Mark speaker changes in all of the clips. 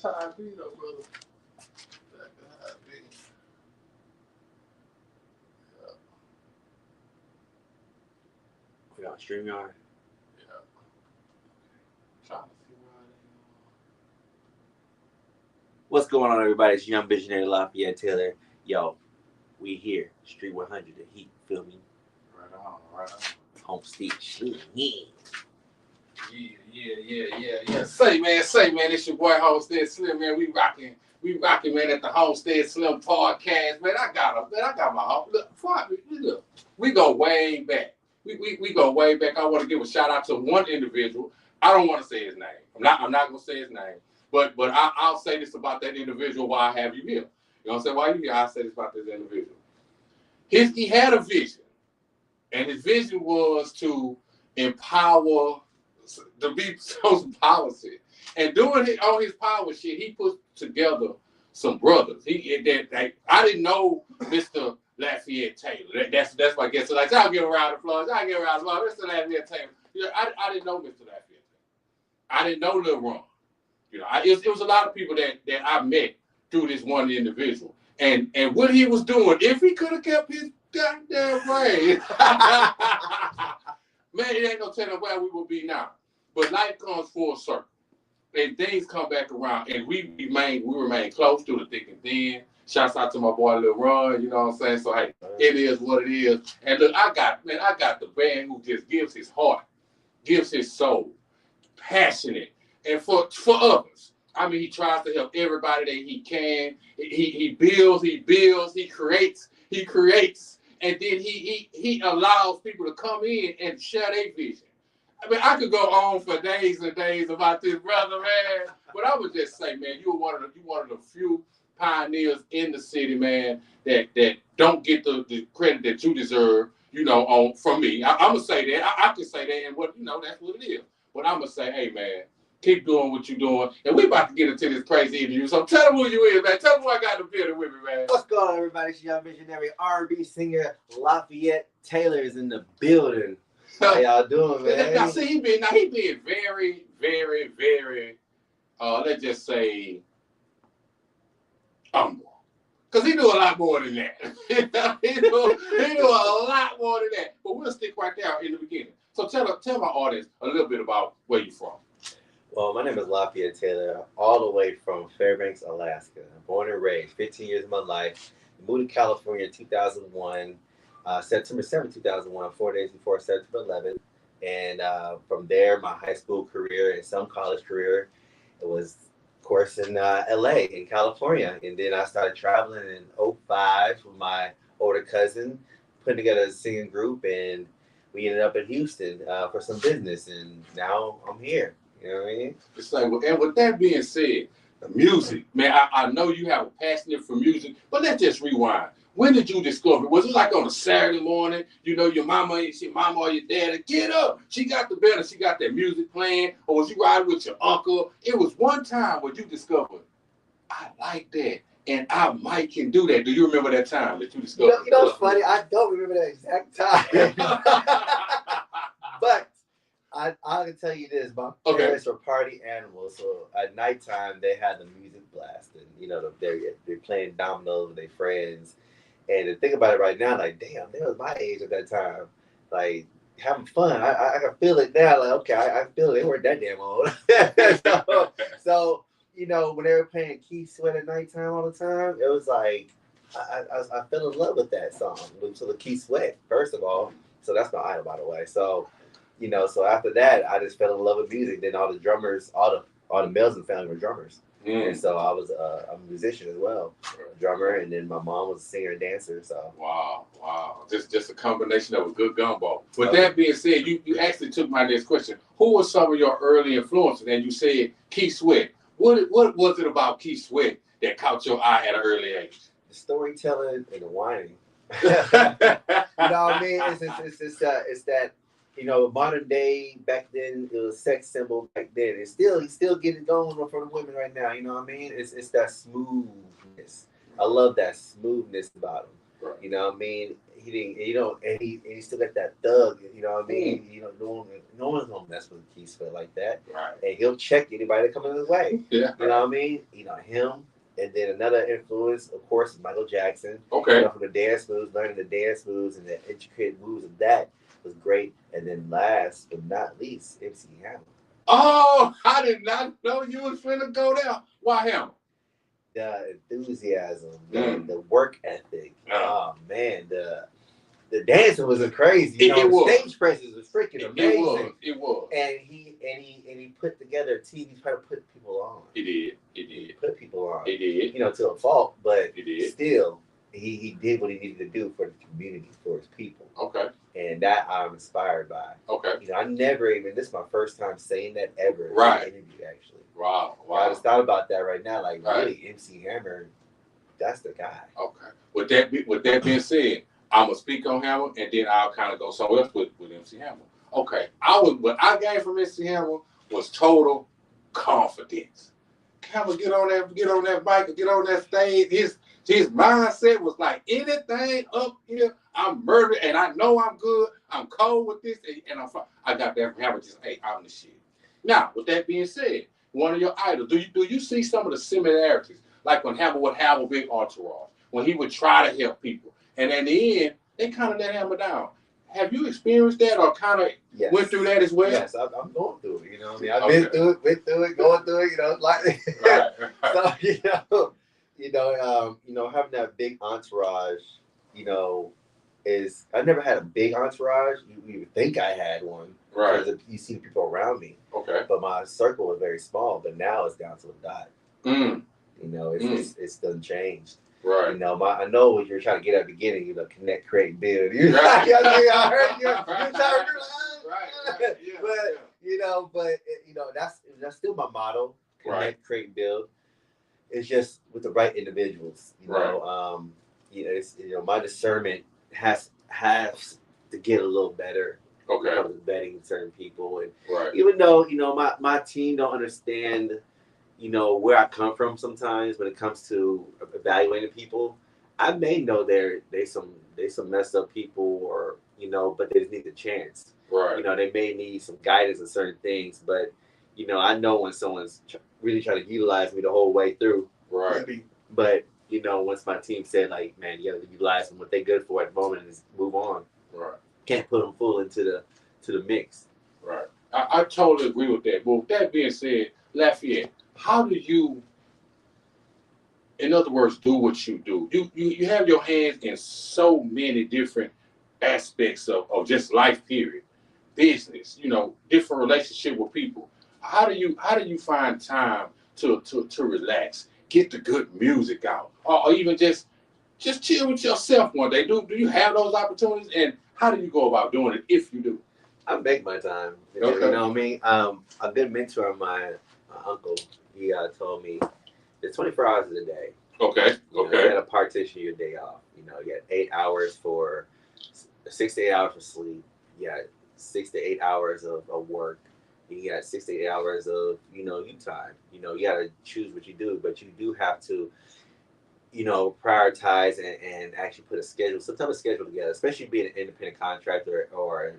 Speaker 1: That's how I be, though, brother. That's how I be. Yeah.
Speaker 2: We got StreamYard.
Speaker 1: Yeah. Trying to see where I am.
Speaker 2: What's going on, everybody? It's Young Visionary Lafayette Taylor. Yo, we here. Street 100, the heat. Feel me?
Speaker 1: Right on, right on.
Speaker 2: Homestead.
Speaker 1: Yeah. Say, man, it's your boy Homestead Slim, man. We rocking, man, at the Homestead Slim podcast, man. I got my home. Look, we go way back. We go way back. I want to give a shout out to one individual. I don't want to say his name. I'm not gonna say his name, but I'll say this about that individual. Why I have you here? You know what I'm saying? Why you here? I'll say this about this individual. He had a vision, and his vision was to empower, to be some policy. And doing it on his power shit, he put together some brothers. I didn't know Mr. Lafayette Taylor. That's why I guess so. Like, I'll give a round of applause. Mr. Lafayette Taylor. You know, I didn't know Mr. Lafayette Taylor. I didn't know Lil Ron. You know, it was a lot of people that I met through this one individual. And what he was doing, if he could have kept his goddamn brain, man, it ain't no telling where we would be now. But life comes full circle, and things come back around, and we remain close through the thick and thin. Shouts out to my boy Lil Ron, you know what I'm saying? So hey, it is what it is. And look, I got the man who just gives his heart, gives his soul, passionate, and for others. I mean, he tries to help everybody that he can. He builds, he creates, and then he allows people to come in and share their vision. I mean, I could go on for days and days about this brother, man. But I would just say, man, you're one of the few pioneers in the city, man, that don't get the credit that you deserve, you know, from me. I'm gonna say that. I can say that, and that's what it is. But I'm gonna say, hey, man, keep doing what you're doing. And we about to get into this crazy interview. So tell them who you is, man. Tell them who I got in the building with me, man.
Speaker 2: What's going on, everybody? It's Young Visionary R&B singer Lafayette Taylor is in the building. How y'all doing, man?
Speaker 1: Now, see, he being very, very, very, let's just say, humble. Because he do a lot more than that. he do a lot more than that. But we'll stick right there in the beginning. So tell my audience a little bit about where you're from.
Speaker 2: Well, my name is Lafayette Taylor, all the way from Fairbanks, Alaska. Born and raised, 15 years of my life. Moved to California in 2001. September 7, 2001, 4 days before September 11th. And from there, my high school career and some college career, it was, of course, in LA, in California. And then I started traveling in 2005 with my older cousin, putting together a singing group. And we ended up in Houston for some business. And now I'm here. You know what I mean?
Speaker 1: It's like, and with that being said, the music, man, I know you have a passion for music, but let's just rewind. When did you discover it? Was it like on a Saturday morning? You know, your mama or your dad, get up. She got the bed, she got that music playing, or was you riding with your uncle? It was one time where you discovered, I like that, and I might can do that. Do you remember that time that you discovered?
Speaker 2: You know what's funny? I don't remember that exact time. But I can tell you this, my parents were party animals, so at nighttime they had the music blasting. You know, they're playing dominoes with their friends. And to think about it right now, like, damn, they was my age at that time. Like, having fun. I can feel it now. Like, okay, I feel it. They weren't that damn old. so, you know, when they were playing Keith Sweat at nighttime all the time, it was like, I fell in love with that song. So the Keith Sweat, first of all. So that's my idol, by the way. So, you know, so after that, I just fell in love with music. Then all the drummers, all the males in the family were drummers. And so I was a musician as well, a drummer, and then my mom was a singer and dancer. So
Speaker 1: wow, just a combination of a good gumbo. With that being said, you actually took my next question. Who were some of your early influences? And you said Keith Sweat. What was it about Keith Sweat that caught your eye at an early age?
Speaker 2: The storytelling and the whining. You know what I mean? It's that. You know, modern day, back then, it was sex symbol back then. He's still getting going for the women right now. You know what I mean? It's that smoothness. I love that smoothness about him. Right. You know what I mean? he didn't, and he still got that thug, you know what I mean? No one's gonna mess with Keith Sweat like that.
Speaker 1: Right.
Speaker 2: And he'll check anybody that comes in his way.
Speaker 1: Yeah.
Speaker 2: You know what I mean? Him. And then another influence, of course, is Michael Jackson.
Speaker 1: Okay.
Speaker 2: From the dance moves, learning the dance moves and the intricate moves of that was great. And then last but not least, MC Hammer.
Speaker 1: Oh, I did not know you was finna go there. Why him?
Speaker 2: The enthusiasm, the work ethic. Oh man, the dancing was crazy. The stage presence was freaking amazing.
Speaker 1: It was.
Speaker 2: And he put together a team. He tried to put people on.
Speaker 1: He did.
Speaker 2: He put people on.
Speaker 1: He did.
Speaker 2: To a fault, but
Speaker 1: still,
Speaker 2: he did what he needed to do for the community, for his people.
Speaker 1: Okay.
Speaker 2: And that I'm inspired by.
Speaker 1: Okay.
Speaker 2: I never even. This is my first time saying that ever in
Speaker 1: an
Speaker 2: interview. Actually.
Speaker 1: Wow.
Speaker 2: I just thought about that right now. Like really, MC Hammer, that's the guy.
Speaker 1: Okay. With that being said, I'm gonna speak on Hammer, and then I'll kind of go somewhere else with MC Hammer. Okay. What I gained from MC Hammer was total confidence. Hammer get on that bike, or get on that stage. His mindset was like, anything up here, I'm murdered, and I know I'm good. I'm cold with this, and I'm fine. I got that from Hammer. Just, hey, I'm the shit. Now, with that being said, one of your idols, do you see some of the similarities, like when Hammer would have a big entourage, when he would try to help people, and in the end, they kind of let Hammer down. Have you experienced that, or kind of went through that as well?
Speaker 2: Yes, I'm going through it. I've been through it, going through it. Like so, having that big entourage, is I never had a big entourage. You would think I had one,
Speaker 1: right?
Speaker 2: Because you see the people around me.
Speaker 1: Okay.
Speaker 2: But my circle was very small. But now it's down to a dot. It's done changed.
Speaker 1: Right.
Speaker 2: I know what you're trying to get at the beginning. Connect, create, build.
Speaker 1: Right.
Speaker 2: I heard you.
Speaker 1: Right.
Speaker 2: But that's still my motto. Connect, create, build. It's just with the right individuals. My discernment has to get a little better.
Speaker 1: Okay.
Speaker 2: Vetting certain people, and
Speaker 1: right.
Speaker 2: Even though my team don't understand. Where I come from sometimes when it comes to evaluating people, I may know they some messed up people, or but they just need a chance.
Speaker 1: Right.
Speaker 2: They may need some guidance in certain things, but I know when someone's really trying to utilize me the whole way through.
Speaker 1: Right.
Speaker 2: But once my team said, like, man, you got to utilize them, what they're good for at the moment, and just move on.
Speaker 1: Right.
Speaker 2: Can't put them full into the mix.
Speaker 1: Right. I totally agree with that. But with that being said, Lafayette, how do you, in other words, do what you do? You have your hands in so many different aspects of just life, period. Business, different relationship with people. How do you find time to relax, get the good music out, or even just chill with yourself one day? Do you have those opportunities, and how do you go about doing it if you do?
Speaker 2: I make my time.
Speaker 1: Okay.
Speaker 2: You know what I mean? I've been mentoring my uncle. He told me there's 24 hours in a day.
Speaker 1: Okay.
Speaker 2: You got to partition your day off. You got 8 hours for 6 to 8 hours for sleep. You got 6 to 8 hours of work. You got 6 to 8 hours of you time. You got to choose what you do, but you do have to prioritize and actually put some type of schedule together. Especially being an independent contractor or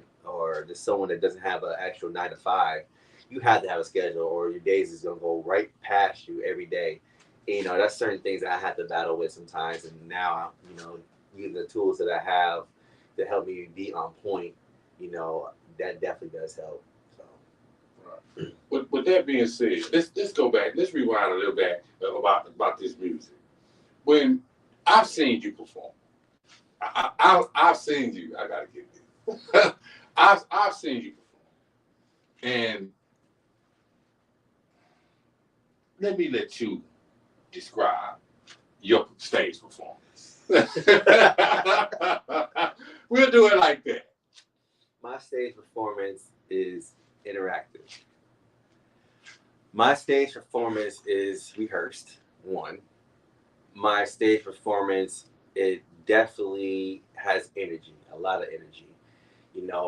Speaker 2: just someone that doesn't have an actual 9 to 5. You have to have a schedule, or your days is gonna go right past you every day. And, that's certain things that I have to battle with sometimes. And now, using the tools that I have to help me be on point, that definitely does help. So,
Speaker 1: right. With that being said, let's go back. Let's rewind a little bit about this music. When I've seen you perform, I've seen you. I gotta get this. I've seen you perform, and let me let you describe your stage performance. We'll do it like that.
Speaker 2: My stage performance is interactive. My stage performance is rehearsed, one. My stage performance, it definitely has energy, a lot of energy.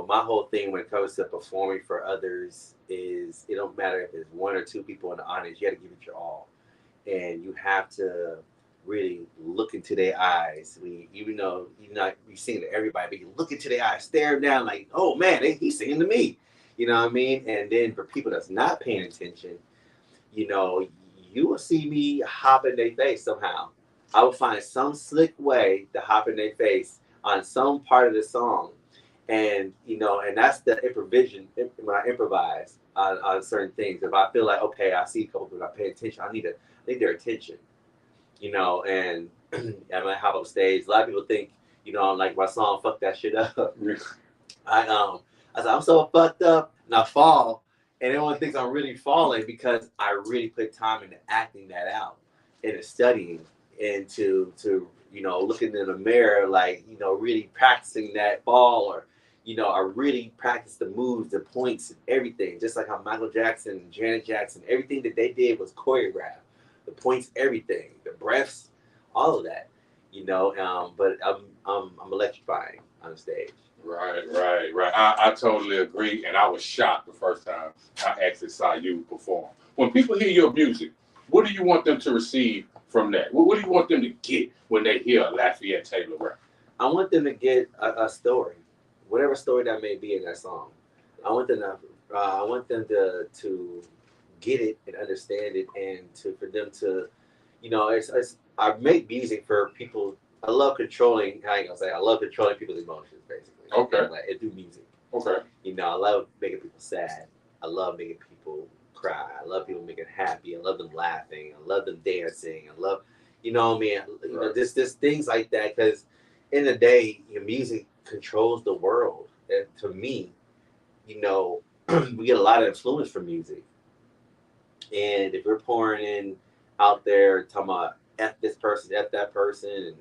Speaker 2: My whole thing when it comes to performing for others is it don't matter if it's one or two people in the audience, you got to give it your all. And you have to really look into their eyes. Even though you sing to everybody, but you look into their eyes, stare them down like, oh man, he's singing to me. You know what I mean? And then for people that's not paying attention, you know, you will see me hop in their face somehow. I will find some slick way to hop in their face on some part of the song. And and that's the improvisation when I improvise on certain things. If I feel like, okay, I see a couple people not paying attention, I need their attention. And I might hop on stage. A lot of people think, I'm like my song "Fuck That Shit Up." I said I'm so fucked up, and I fall, and everyone thinks I'm really falling because I really put time into acting that out, into studying, and to looking in the mirror, like really practicing that fall, or I really practiced the moves, the points, and everything. Just like how Michael Jackson, Janet Jackson, everything that they did was choreographed. The points, everything, the breaths, all of that, But I'm electrifying on the stage.
Speaker 1: Right. I totally agree, and I was shocked the first time I actually saw you perform. When people hear your music, what do you want them to receive from that? What do you want them to get when they hear Lafayette Taylor rap?
Speaker 2: I want them to get a story, whatever story that may be in that song. I want them to get it and understand it, and for them to, it's I make music for people. I love controlling. I ain't gonna say I love controlling people's emotions, basically.
Speaker 1: Okay.
Speaker 2: Like I do music.
Speaker 1: Okay.
Speaker 2: I love making people sad. I love making people cry. I love people making happy. I love them laughing. I love them dancing. I love, what I mean?
Speaker 1: Right.
Speaker 2: This things like that. Because in the day, your music controls the world. And to me, we get a lot of influence from music. And if we're pouring in out there talking about F this person, F that person,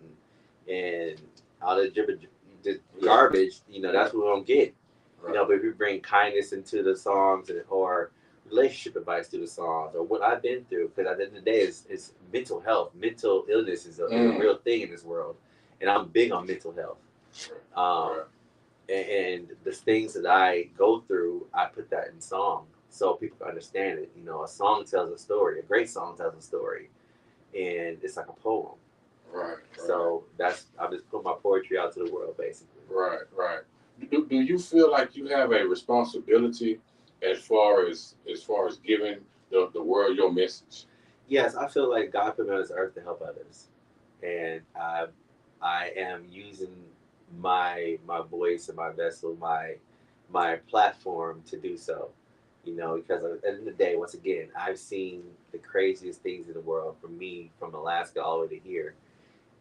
Speaker 2: and all the garbage, that's what we don't get.
Speaker 1: Right.
Speaker 2: But if we bring kindness into the songs, or relationship advice to the songs, or what I've been through, because at the end of the day, it's mental health. Mental illness is a real thing in this world, and I'm big on mental health.
Speaker 1: Right.
Speaker 2: And the things that I go through, I put that in song so people can understand it. A song tells a story. A great song tells a story, and it's like a poem.
Speaker 1: Right.
Speaker 2: So I just put my poetry out to the world, basically.
Speaker 1: Right. Do you feel like you have a responsibility as far as giving the world your message?
Speaker 2: Yes, I feel like God put me on this earth to help others, and I am using my voice and my vessel, my platform to do so. Because at the end of the day, once again, I've seen the craziest things in the world, from Alaska all the way to here.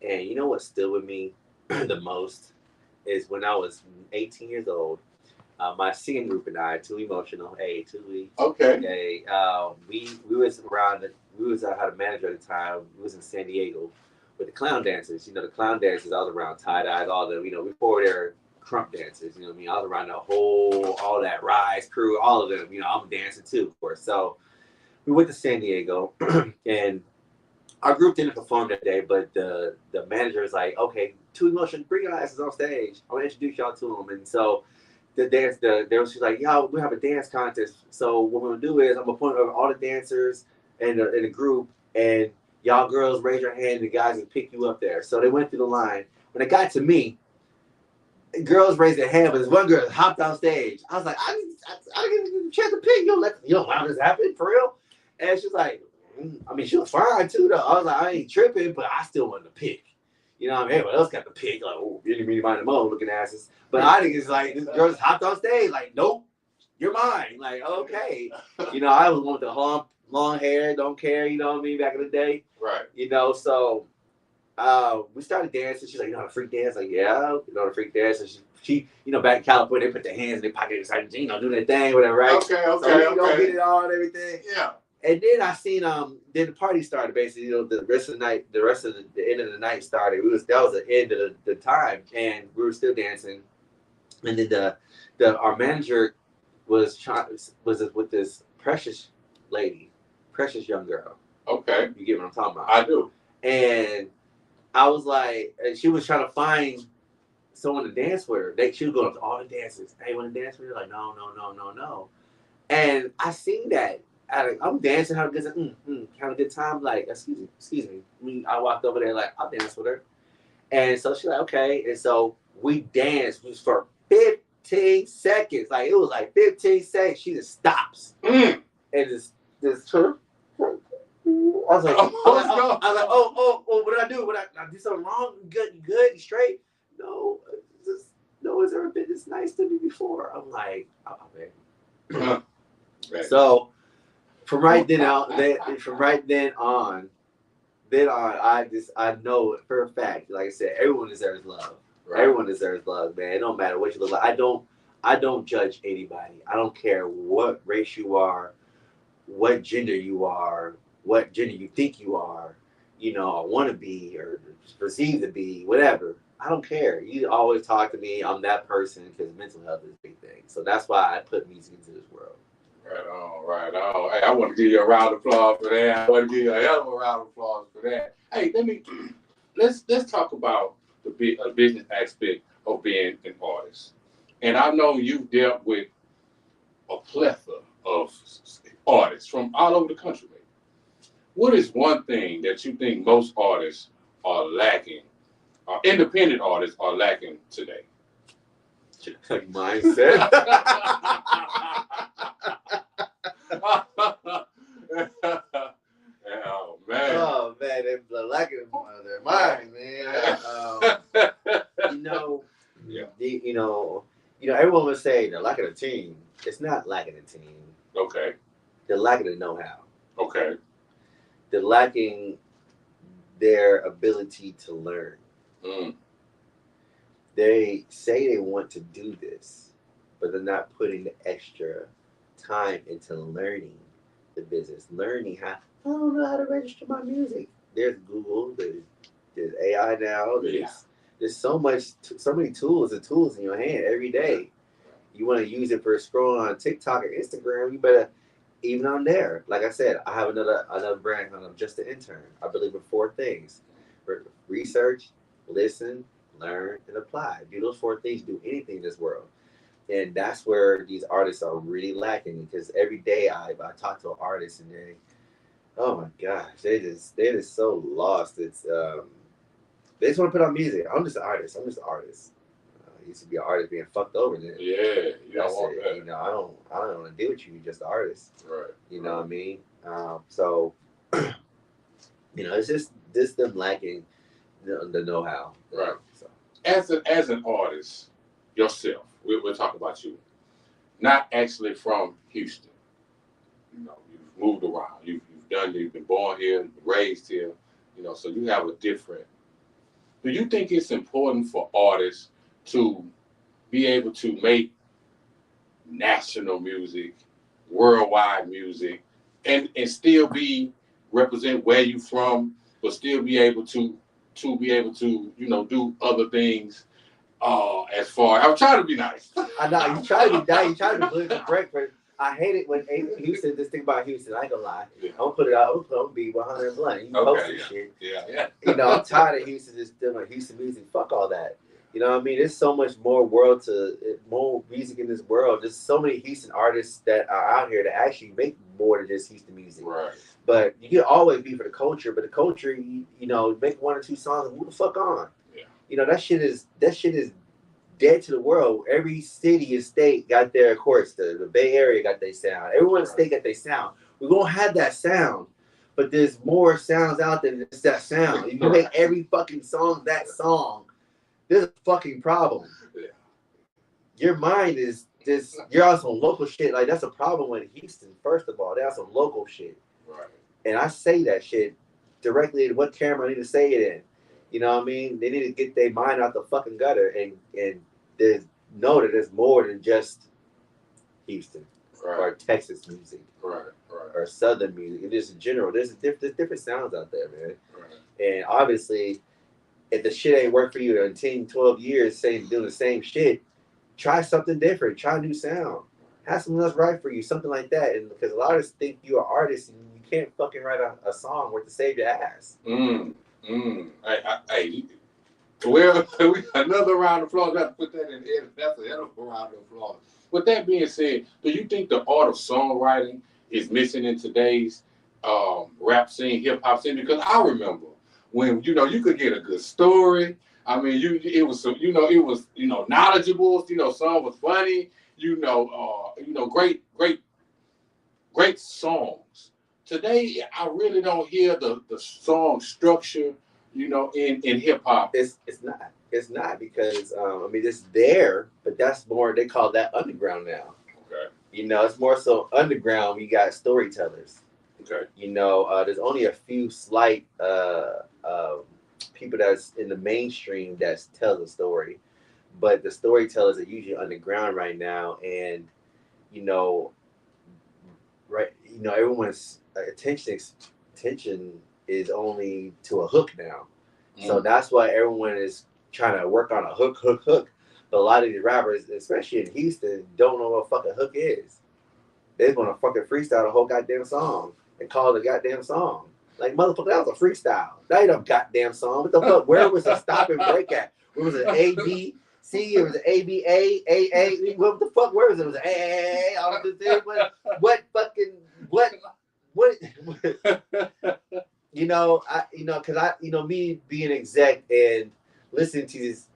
Speaker 2: And you know what's still with me the most is when I was 18 years old. My singing group and I, Too Emotional, Too.
Speaker 1: Okay.
Speaker 2: We was around. We was I had a manager at the time. We was in San Diego with the clown dancers. The clown dancers. I was around tie dyes, all the before their crump dancers. I was around all that Rise crew, all of them. I'm a dancer too, of course. So we went to San Diego, and our group didn't perform that day, but the manager was like, okay, Too Emotion, bring your asses on stage. I want to introduce y'all to them. And so she's like, yo, we have a dance contest. So what we're going to do is I'm going to point over all the dancers in the group, and y'all girls raise your hand, and the guys will pick you up there. So they went through the line. When it got to me, girls raised their hand, but this one girl hopped on stage. I was like, I didn't get a chance to pick. You don't allow this to happen, for real? And she's like, I mean, she was fine too, though. I was like, I ain't tripping, but I still wanted to pick. Everyone else got to pick, like, oh, really, really mind them all looking asses. But I think it's like, this girl just hopped on stage, like, nope, you're mine. Like, okay. I was one with the long hair, don't care, back in the day.
Speaker 1: Right.
Speaker 2: So we started dancing. She's like, you know how to freak dance? Like, yeah, you know how to freak dance. And she back in California, they put their hands in their pocket and started, do their thing, whatever, right?
Speaker 1: Okay.
Speaker 2: So we don't get it all and everything.
Speaker 1: Yeah.
Speaker 2: And then I seen then the party started, basically. The rest of the night, the end of the night started. That was the end of the time, and we were still dancing. And then our manager was with this precious lady, precious young girl.
Speaker 1: Okay.
Speaker 2: You get what I'm talking about?
Speaker 1: I do.
Speaker 2: And I was like, and she was trying to find someone to dance with her. She was going up to all the dancers. Hey, want to dance with her? Like, no. And I seen that. I'm dancing, having a good time. Like, excuse me. I walked over there, like, I'll dance with her. And so she's like, okay. And so we danced for 15 seconds. Like, it was like 15 seconds. She just stops. And just her. I was like, what did I do? What I did something wrong? You good? You straight? No, no one's ever been this nice to me before. I'm like, oh man. Right. So from right then on, I know for a fact, like I said, everyone deserves love. Right. Everyone deserves love, man. It don't matter what you look like. I don't judge anybody. I don't care what race you are, what gender you are, what gender you think you are, or want to be or perceive to be, whatever. I don't care. You always talk to me. I'm that person because mental health is a big thing. So that's why I put music into this world.
Speaker 1: Right on, right on. Hey, I want to give you a round of applause for that. I want to give you a hell of a round of applause for that. Hey, let's talk about the business aspect of being an artist. And I know you've dealt with a plethora of artists from all over the country. What is one thing that you think most artists are lacking, or independent artists are lacking today?
Speaker 2: Mindset.
Speaker 1: Oh man!
Speaker 2: Oh man, they're lacking their mind, man. Everyone would say they're lacking a team. It's not lacking a team.
Speaker 1: Okay.
Speaker 2: They're lacking the know-how.
Speaker 1: Okay.
Speaker 2: They're lacking their ability to learn. They say they want to do this, but they're not putting the extra time into learning the business, learning how. I don't know how to register my music. There's Google, there's AI now. There's so many tools in your hand every day. You want to use it for scrolling on TikTok or Instagram, you better, even on there. Like I said, I have another brand called Just the Intern. I believe in 4 things: research, listen, learn, and apply. Do those 4 things, do anything in this world. And that's where these artists are really lacking, because every day I talk to an artist and oh my gosh, they're just so lost. It's they just want to put on music. I'm just an artist. I used to be an artist being fucked over. Then.
Speaker 1: Yeah, you don't want that.
Speaker 2: I don't want to deal with you. You're just an artist.
Speaker 1: Right.
Speaker 2: You know what I mean? So, it's just them lacking the know-how.
Speaker 1: Right. So, as an artist yourself, we'll talk about you. Not actually from Houston. You've moved around. You've been born here, raised here. So you have a different. Do you think it's important for artists to be able to make national music, worldwide music, and still represent where you from, but still be able to do other things? As far, I'm trying to be nice.
Speaker 2: I know you try to be nice. You try to be politically correct, but I hate it when Houston. This thing about Houston, I ain't gonna lie. Yeah. I'm gonna put it out. I'm gonna be 100 blunt. You post this shit.
Speaker 1: Yeah.
Speaker 2: I'm tired of Houston just doing Houston music. Fuck all that. You know what I mean? There's so much more music in this world. There's so many Houston artists that are out here that actually make more than just Houston music.
Speaker 1: Right.
Speaker 2: But you can always be for the culture. But the culture, make 1 or 2 songs and move the fuck on. Yeah. That shit is dead to the world. Every city and state got their, of course, the Bay Area got their sound. Everyone's state got their sound. We're gonna have that sound, but there's more sounds out there than just that sound. If you make every fucking song that song, there's a fucking problem. Yeah. Your mind is just, you're on some local shit. Like, that's a problem with Houston, first of all. They have some local shit.
Speaker 1: Right.
Speaker 2: And I say that shit directly to what camera I need to say it in. You know what I mean? They need to get their mind out the fucking gutter and know that there's more than just Houston or Texas music. Right. Or Southern music. And just in general, there's different sounds out there, man. Right. And obviously, if the shit ain't work for you in 10, 12 years doing the same shit, try something different. Try a new sound. Have something else right for you, something like that. And because a lot of us think you're an artist and you can't fucking write a song worth to save your ass.
Speaker 1: Hey, well, we got another round of applause. We have to put that in. That's a hell of a round of applause. With that being said, do you think the art of songwriting is missing in today's rap scene, hip hop scene. Because I remember when you could get a good story. I mean, it was knowledgeable. Some was funny. Great songs. Today, I really don't hear the song structure. In hip hop.
Speaker 2: It's not because I mean it's there, but that's more they call that underground now.
Speaker 1: Okay.
Speaker 2: It's more so underground. You got storytellers.
Speaker 1: Okay.
Speaker 2: There's only a few slight people that's in the mainstream that tells a story, but the storytellers are usually underground right now, and right, everyone's attention is only to a hook now. So that's why everyone is trying to work on a hook. But a lot of these rappers, especially in Houston, don't know what a fucking hook is. They're gonna fucking freestyle the whole goddamn song and call it a goddamn song. Like, motherfucker, that was a freestyle. That ain't a goddamn song. What the fuck? Where was the stop and break at? Where was it? A B C? It was an A B A A A. What the fuck? Where was it? It was an A A A. All of this thing. What fucking what? Because me being exec and listening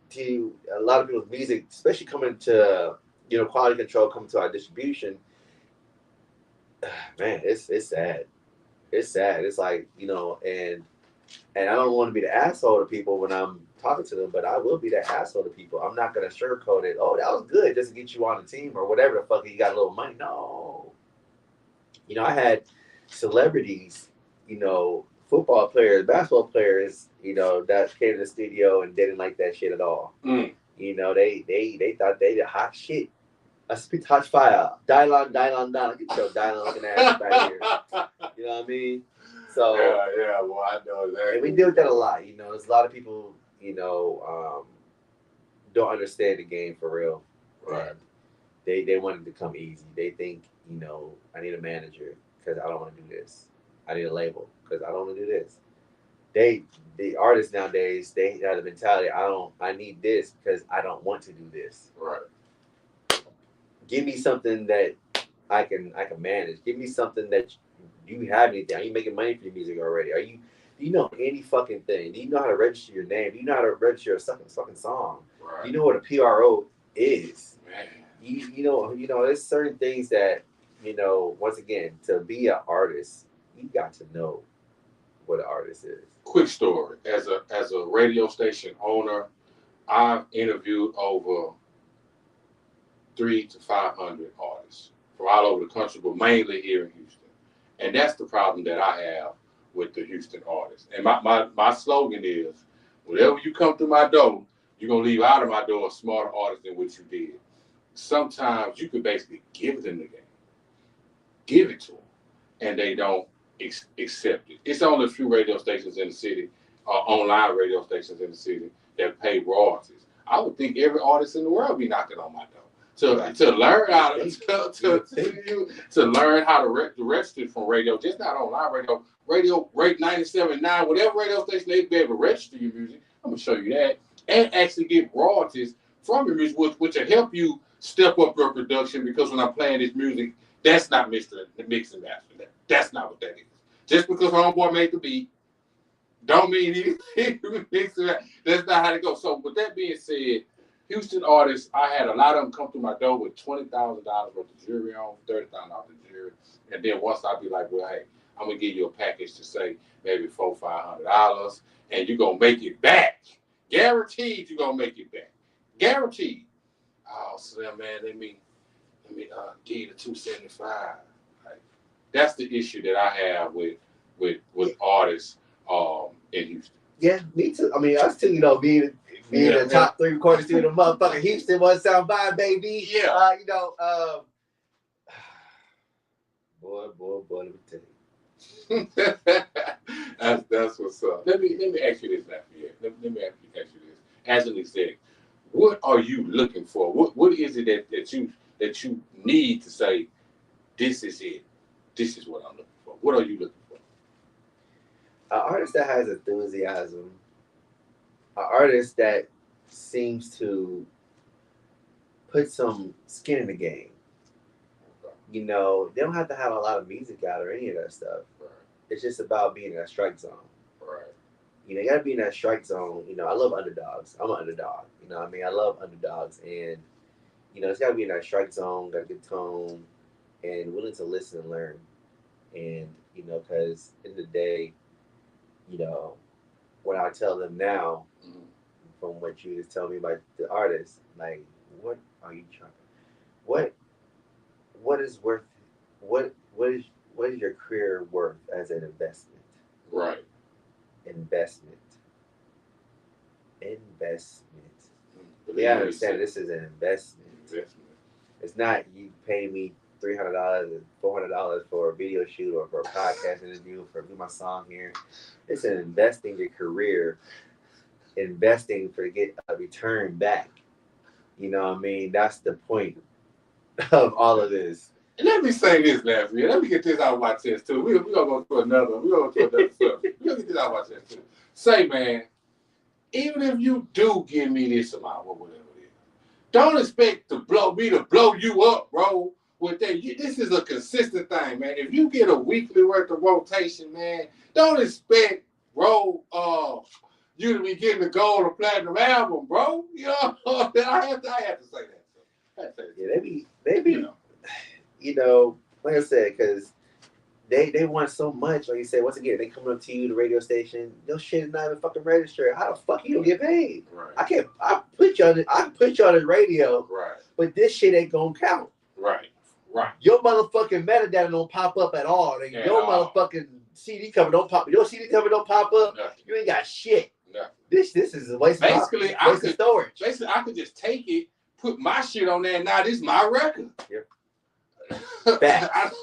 Speaker 2: to a lot of people's music, especially coming to quality control, coming to our distribution. Man, it's sad. It's sad. It's like and I don't want to be the asshole to people when I'm talking to them, but I will be that asshole to people. I'm not gonna sugarcoat it. Oh, that was good, just to get you on the team or whatever the fuck. You got a little money. No. I had celebrities, football players, basketball players, that came to the studio and didn't like that shit at all. They thought they did hot shit. I spit hot fire. Dylon, get your Dylon looking ass back here. You know what I mean? So
Speaker 1: yeah, well, I know that.
Speaker 2: And we deal with that a lot. There's a lot of people, don't understand the game for real.
Speaker 1: Right.
Speaker 2: They want it to come easy. They think, I need a manager because I don't want to do this. I need a label because I don't want to do this. The artists nowadays, they have the mentality, I need this because I don't want to do this.
Speaker 1: Right.
Speaker 2: Give me something that I can manage. Give me something that you have anything. Are you making money for your music already? Do you know any fucking thing? Do you know how to register your name? Do you know how to register a fucking song?
Speaker 1: Right.
Speaker 2: Do you know what a PRO is?
Speaker 1: Man.
Speaker 2: There's certain things that, once again, to be an artist, you got to know what an artist is.
Speaker 1: Quick story. As a radio station owner, I've interviewed over 300 to 500 artists from all over the country, but mainly here in Houston. And that's the problem that I have with the Houston artists. And my slogan is, whenever you come through my door, you're going to leave out of my door a smarter artist than what you did. Sometimes you can basically give them the game. Give it to them. And they don't accept it. It's only a few radio stations in the city, online radio stations in the city, that pay royalties. I would think every artist in the world be knocking on my door. To learn how to learn how to register from radio, just not online radio rate 97.9, whatever radio station they be able to register your music. I'm gonna show you that, and actually get royalties from your music, which will help you step up your production. Because when I'm playing this music, that's not mix and master. That's not what that is. Just because homeboy made the beat, don't mean he mix it. That's not how it goes. So with that being said, Houston artists, I had a lot of them come through my door with $20,000 worth of jewelry on, $30,000 of jewelry. And then once I'd be like, well, hey, I'm going to give you a package to say maybe $400, $500, and you're going to make it back. Guaranteed you're going to make it back. Guaranteed. Oh, Slim, man, let me give you the $275. Like, that's the issue that I have with artists in Houston.
Speaker 2: Yeah, me too. I mean, us too, being the top 3 recording studio of motherfucking Houston, one sound by, baby.
Speaker 1: Yeah.
Speaker 2: Boy, let me tell you.
Speaker 1: That's what's up. Let me ask you this, Lafayette. Let me ask you this. As an exec, what are you looking for? What is it that you need to say, this is it? This is what I'm looking for. What are you looking for?
Speaker 2: An artist that has enthusiasm, an artist that seems to put some skin in the game. you know, they don't have to have a lot of music out or any of that stuff.
Speaker 1: Right.
Speaker 2: It's just about being in that strike zone.
Speaker 1: Right.
Speaker 2: You know, you gotta be in that strike zone. You know, I love underdogs. I'm an underdog. You know what I mean? I love underdogs. And, you know, it's gotta be in that strike zone, got a good tone, and willing to listen and learn. And, you know, because in the day, you know, what I tell them now,
Speaker 1: Mm-hmm.
Speaker 2: from what you just tell me about the artist, like, what are you trying? What what is worth? What is your career worth as an investment?
Speaker 1: Right.
Speaker 2: Investment. Investment.
Speaker 1: Believe
Speaker 2: Yeah, I
Speaker 1: what he
Speaker 2: understand.
Speaker 1: said.
Speaker 2: This is an investment.
Speaker 1: Investment.
Speaker 2: It's not you pay me $300 and $400 for a video shoot or for a podcast interview for me my song here. It's an investing your career, investing for to get a return back. You know what I mean? That's the point of all of this.
Speaker 1: Let me say this, nephew. Let me get this out of my chest too. We're gonna go to another. We're gonna go to another subject. We're gonna get this out of my chest too. Say, man, even if you do give me this amount or whatever it is, don't expect to blow you up, bro. With that, this is a consistent thing, man. If you get a weekly worth of rotation, man, don't expect, bro, you to be getting the gold or platinum album, bro. You know, I have to say that. So. I have to say that.
Speaker 2: Yeah, they be, you know, like I said, because they want so much. Like you said, once again, they coming up to you, the radio station. Your shit is not even fucking registered. How the fuck you don't get paid?
Speaker 1: Right.
Speaker 2: I put you on the radio.
Speaker 1: Right.
Speaker 2: But this shit ain't gonna count.
Speaker 1: Right. Right.
Speaker 2: Your motherfucking metadata don't pop up at all. Your motherfucking CD cover don't pop. Your CD cover don't pop up.
Speaker 1: Nothing.
Speaker 2: You ain't got shit.
Speaker 1: Nothing.
Speaker 2: This is a waste of storage.
Speaker 1: Basically, I could just take it, put my shit on there, and now this is my record.
Speaker 2: Yep.
Speaker 1: That's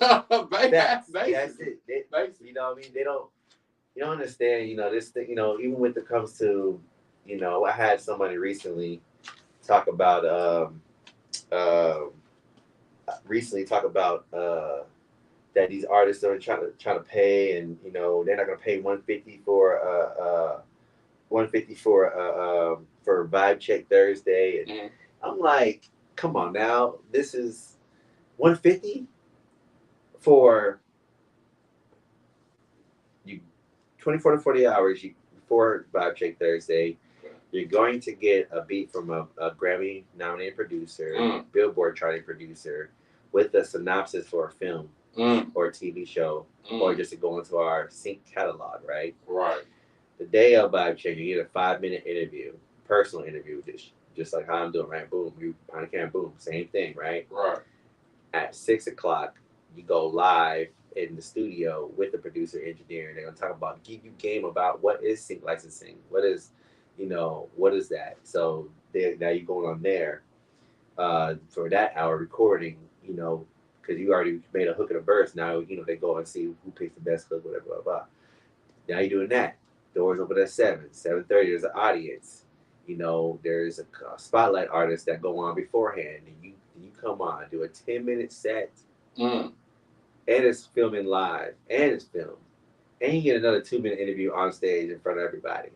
Speaker 2: it. You know what I mean? You don't understand, you know, this thing, you know, even when it comes to, you know, I had somebody recently talk about that these artists are trying to pay, and you know they're not gonna pay $150 for Vibe Check Thursday, and I'm like, come on now, this is $150 for you 24 to 40 hours before Vibe Check Thursday. You're going to get a beat from a Grammy nominated producer, Billboard charting producer, with a synopsis for a film or a TV show, or just to go into our sync catalog, right?
Speaker 1: Right.
Speaker 2: The day of Vibe Check, you get a 5-minute interview, personal interview, just like how I'm doing, right? Boom, you on the camera, boom, same thing, right?
Speaker 1: Right.
Speaker 2: At 6 o'clock, you go live in the studio with the producer, engineer, and they're gonna talk about, give you game about what is sync licensing, what is that? So now you're going on there for that hour recording, you know, because you already made a hook and a verse. Now, you know, they go and see who picks the best hook, whatever, blah, blah. Now you're doing that. Doors open at 7:30. There's an audience. You know, there's a spotlight artist that go on beforehand, and you come on, do a 10-minute set, and it's filming live, and it's filmed, and you get another 2-minute interview on stage in front of everybody.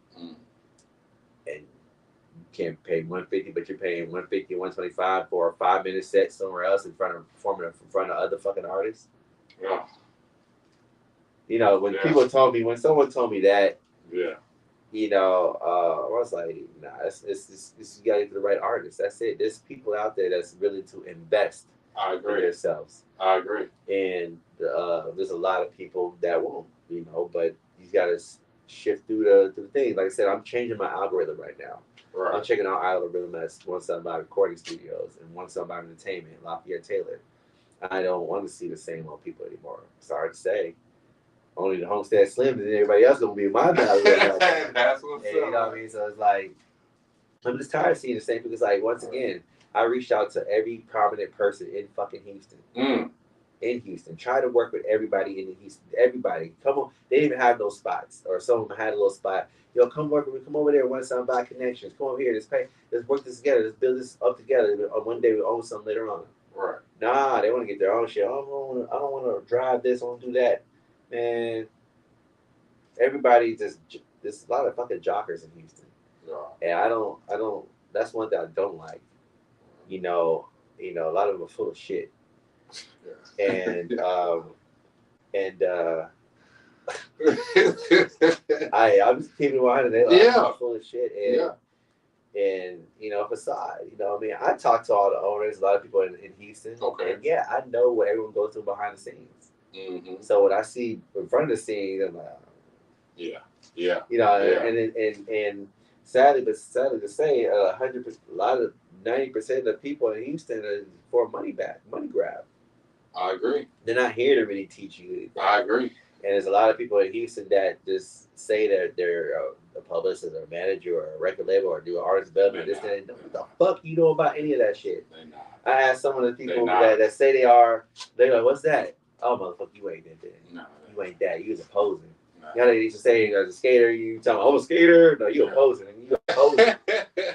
Speaker 2: And you can't pay $150, but you're paying $150, $125 for a 5-minute set somewhere else performing in front of other fucking artists.
Speaker 1: Yeah.
Speaker 2: You know, when someone told me that,
Speaker 1: yeah,
Speaker 2: you know, I was like, nah, it's you gotta get the right artist. That's it. There's people out there that's willing to invest in themselves.
Speaker 1: I agree.
Speaker 2: And there's a lot of people that won't, you know, but you gotta shift through the things. Like I said, I'm changing my algorithm right now.
Speaker 1: Right.
Speaker 2: I'm checking out algorithm as One Son by Recording Studios and One Son by Entertainment, Lafayette Taylor. I don't want to see the same old people anymore. Sorry to say. Only the Homestead Slim and everybody else gonna be in my algorithm.
Speaker 1: That's what's up.
Speaker 2: You know what I mean? So it's like, I'm just tired of seeing the same because, like, once again, I reached out to every prominent person in fucking Houston. In Houston, try to work with everybody in Houston. Everybody, come on. They didn't even have those spots, or some of them had a little spot. Yo, come work with me. Come over there. One Son by Connections. Come over here. Let's work this together. Let's build this up together. One day we own something later on.
Speaker 1: Right.
Speaker 2: Nah, they want to get their own shit. I don't want to drive this. I want to do that. Man, everybody there's a lot of fucking jockers in Houston.
Speaker 1: Yeah.
Speaker 2: And I don't. That's one thing I don't like. You know, a lot of them are full of shit. And I'm just keeping 100. They full of shit. And facade. I mean, I talk to all the owners, a lot of people in Houston.
Speaker 1: Okay.
Speaker 2: And yeah, I know what everyone goes through behind the scenes.
Speaker 1: Mm-hmm.
Speaker 2: So what I see in front of the scenes, I'm like, and sadly to say, 100%, a lot of 90% of the people in Houston are for money grab.
Speaker 1: I agree.
Speaker 2: They're not here to really teach you anything.
Speaker 1: I agree.
Speaker 2: And there's a lot of people in Houston that just say that they're a publicist or a manager or a record label or do artist development. What the fuck you know about any of that shit? I asked some of the people that say they are. They're like, "What's that?" Oh, motherfucker, you ain't that. You ain't that. You was opposing. They used to say as a skater, you tell them, "I'm a skater." No, you opposing. You opposing.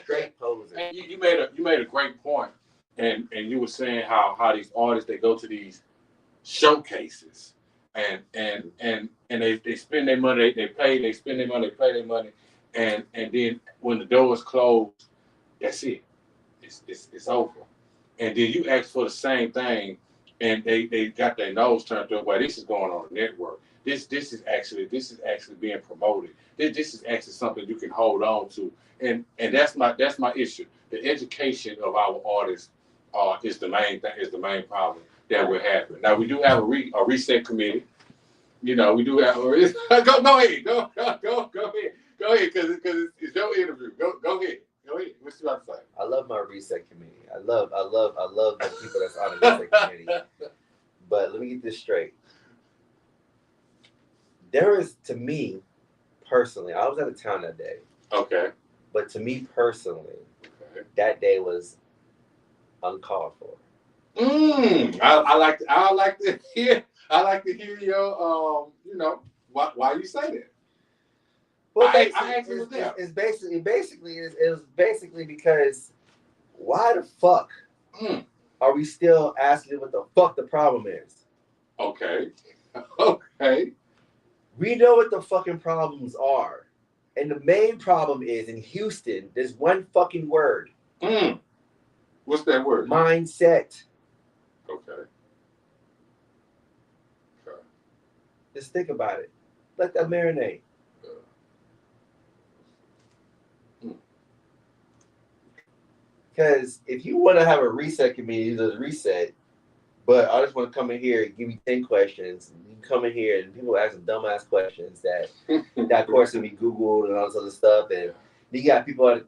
Speaker 2: Straight posing.
Speaker 1: And you made a great point, and you were saying how these artists, they go to these showcases. And they spend their money, they spend their money, they play their money, and then when the doors close, that's it. It's over. And then you ask for the same thing, and they got their nose turned up. Well, this is going on the network. This is actually being promoted. This is actually something you can hold on to. And that's my issue. The education of our artists is the main thing. Is the main problem that we're having. Now we do have a reset committee. We do have go ahead, because it's your interview. Go ahead. What you about to say?
Speaker 2: I love my reset committee. I love the people that's on the reset committee. But let me get this straight. There is, to me personally, I was out of town that day.
Speaker 1: Okay.
Speaker 2: But to me personally, that day was uncalled for.
Speaker 1: I like to hear your why you say that.
Speaker 2: Well, it was basically because why the fuck are we still asking what the fuck the problem is?
Speaker 1: Okay.
Speaker 2: We know what the fucking problems are. And the main problem is in Houston, there's one fucking word.
Speaker 1: What's that word?
Speaker 2: Mindset.
Speaker 1: Okay.
Speaker 2: Just think about it. Let that marinate. Because if you want to have a reset committee, there's a reset. But I just want to come in here and give you 10 questions. You come in here and people ask some dumbass questions that of course will be Googled and all this other stuff. And you got people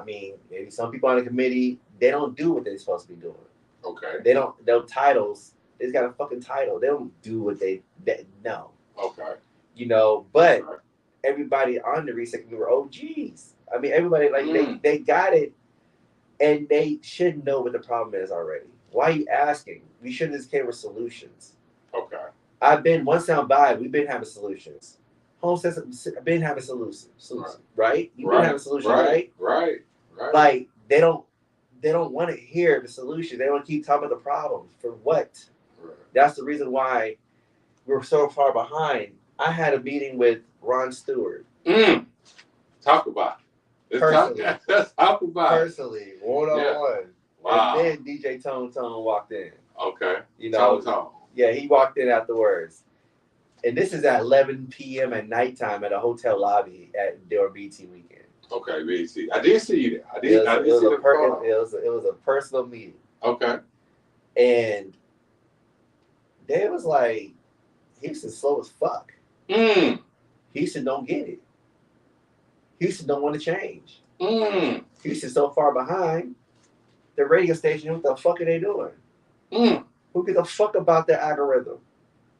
Speaker 2: maybe some people on the committee, they don't do what they're supposed to be doing.
Speaker 1: Okay.
Speaker 2: They don't, their titles, they just got a fucking title. They don't do what they no.
Speaker 1: Okay.
Speaker 2: But everybody on the reset committee were OGs. I mean, everybody, they got it, and they should know what the problem is already. Why are you asking? We should have just came with solutions.
Speaker 1: Okay.
Speaker 2: Once down by, we've been having solutions. Homestead, I've been having solutions, right? You've been having solutions, right?
Speaker 1: Right.
Speaker 2: Like, they don't want to hear the solution. They want to keep talking about the problems. For what? Right. That's the reason why we're so far behind. I had a meeting with Ron Stewart.
Speaker 1: Talk about it. Let's talk about it.
Speaker 2: Personally, one-on-one.
Speaker 1: Wow.
Speaker 2: And then DJ Tone walked in.
Speaker 1: Okay.
Speaker 2: Tone. Yeah, he walked in afterwards. And this is at 11 p.m. at nighttime at a hotel lobby during BT weekend.
Speaker 1: Okay, BT. I did see you there.
Speaker 2: It was a personal meeting.
Speaker 1: Okay.
Speaker 2: And they was like, Houston's slow as fuck. Houston don't get it. Houston don't want to change. Houston's so far behind. The radio station, what the fuck are they doing? Who gives a fuck about their algorithm?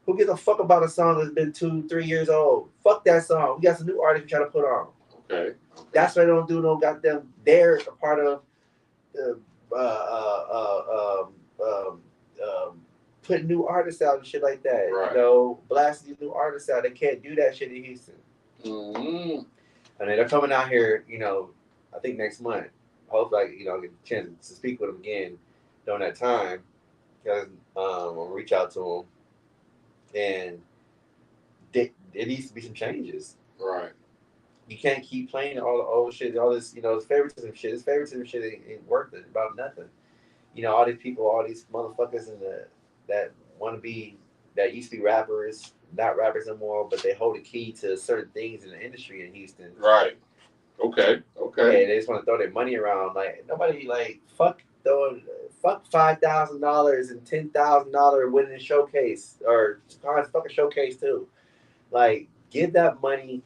Speaker 2: Who gives a fuck about a song that's been 2-3 years old? Fuck that song. We got some new artists we try to put on.
Speaker 1: Okay.
Speaker 2: That's why they don't do no goddamn. They're a part of putting new artists out and shit like that.
Speaker 1: Right.
Speaker 2: Blasting these new artists out. They can't do that shit in Houston. And they're coming out here, I think next month. Hopefully, I get a chance to speak with them again during that time. Because I'll reach out to them. And there needs to be some changes.
Speaker 1: Right.
Speaker 2: You can't keep playing all the old shit, all this, favoritism shit. This favoritism shit ain't worth it about nothing. All these people, all these motherfuckers in the that want to be that used to be rappers, not rappers anymore, but they hold the key to certain things in the industry in Houston.
Speaker 1: Right. Okay. Okay.
Speaker 2: And they just want to throw their money around. Like nobody like fuck throwing fuck $5,000 and $10,000 winning showcase or fucking showcase too. Like give that money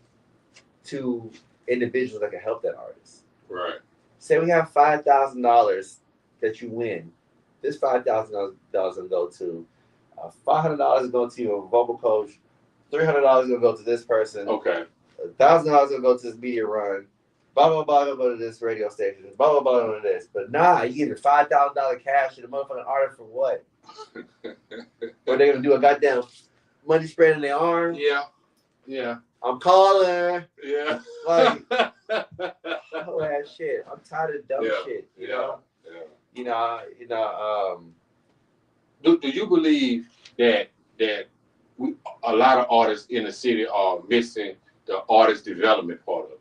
Speaker 2: to individuals that can help that artist.
Speaker 1: Right.
Speaker 2: Say we have $5,000 that you win. This $5,000 will go to $500 is going to your vocal coach. $300 is going to go to this person.
Speaker 1: Okay.
Speaker 2: $1,000 will go to this media run. Blah blah blah. Go to this radio station. Blah blah blah. Go to this. But nah, you give the $5,000 cash to the motherfucking artist for what? What they gonna do? A goddamn money spread in their arm?
Speaker 1: Yeah. Yeah.
Speaker 2: I'm calling.
Speaker 1: Yeah.
Speaker 2: Like, oh ass shit. I'm tired of dumb shit. You know.
Speaker 1: Yeah.
Speaker 2: You know.
Speaker 1: Do you believe that a lot of artists in the city are missing the artist development part of it?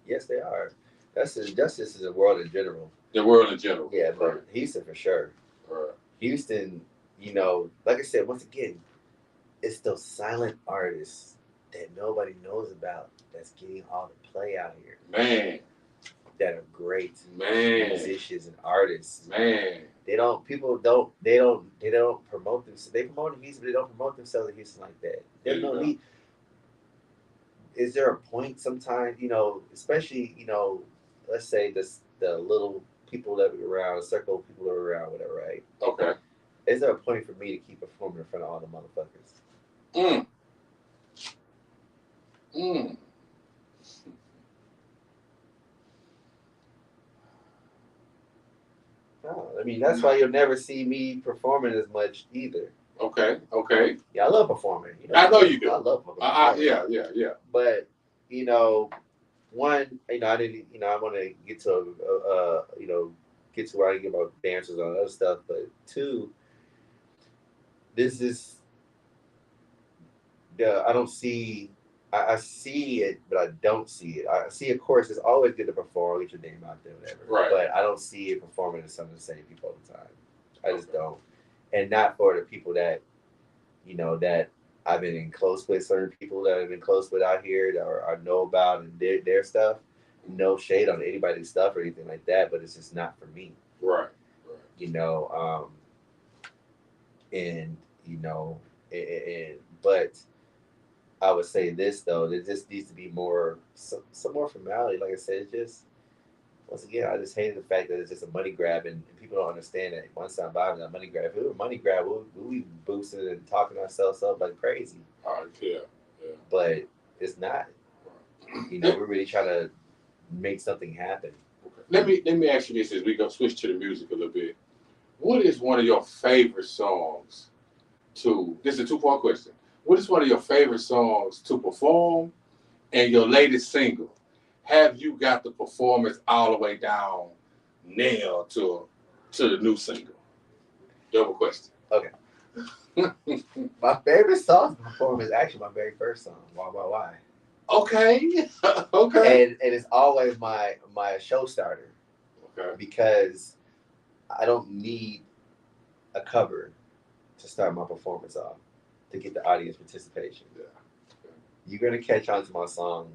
Speaker 2: Yes, they are. Justice is the world in general.
Speaker 1: The world in general.
Speaker 2: Yeah, but right. Houston for sure.
Speaker 1: Right.
Speaker 2: Houston, you know, like I said, once again, it's those silent artists that nobody knows about that's getting all the play out here.
Speaker 1: Man.
Speaker 2: That are great musicians and artists.
Speaker 1: Man.
Speaker 2: They don't promote themselves. They promote in Houston, but they don't promote themselves in Houston like that. There's no need. Is there a point sometimes, you know, especially, you know, let's say the little people that are around, a circle of people that are around, whatever, right?
Speaker 1: Okay.
Speaker 2: Is there a point for me to keep performing in front of all the motherfuckers? No, I mean, that's why you'll never see me performing as much either.
Speaker 1: Okay. Okay.
Speaker 2: Yeah, I love performing. You know,
Speaker 1: I know you do.
Speaker 2: I love performing.
Speaker 1: Yeah.
Speaker 2: But, you know, one, you know, I want to get to, get to where I can get my dancers on other stuff. But two, this is, I don't see, I see it, but I don't see it. I see, of course, it's always good to perform, get your name out there, whatever.
Speaker 1: Right.
Speaker 2: But I don't see it performing as some of the same people all the time. I just don't. And not for the people that, you know, that I've been in close with, certain people that I've been close with out here that I know about and their stuff. No shade on anybody's stuff or anything like that, but it's just not for me.
Speaker 1: Right.
Speaker 2: You know, and, you know, but I would say this, though, there just needs to be more, some more formality. Like I said, it's just, once again, I just hated the fact that it's just a money grab, and people don't understand that once I'm buying that money grab. If it were a money grab, we'll be boosting and talking ourselves up like crazy.
Speaker 1: Yeah.
Speaker 2: But it's not. You know, we're really trying to make something happen.
Speaker 1: Okay. Let me ask you this as we go switch to the music a little bit. What is one of your favorite songs this is a two-part question. What is one of your favorite songs to perform, and your latest single? Have you got the performance all the way down nailed to the new single? Double question.
Speaker 2: Okay. My favorite song to perform is actually my very first song, Why.
Speaker 1: Okay. Okay.
Speaker 2: And it's always my show starter.
Speaker 1: Okay.
Speaker 2: Because I don't need a cover to start my performance off to get the audience participation.
Speaker 1: Yeah.
Speaker 2: You're gonna catch on to my song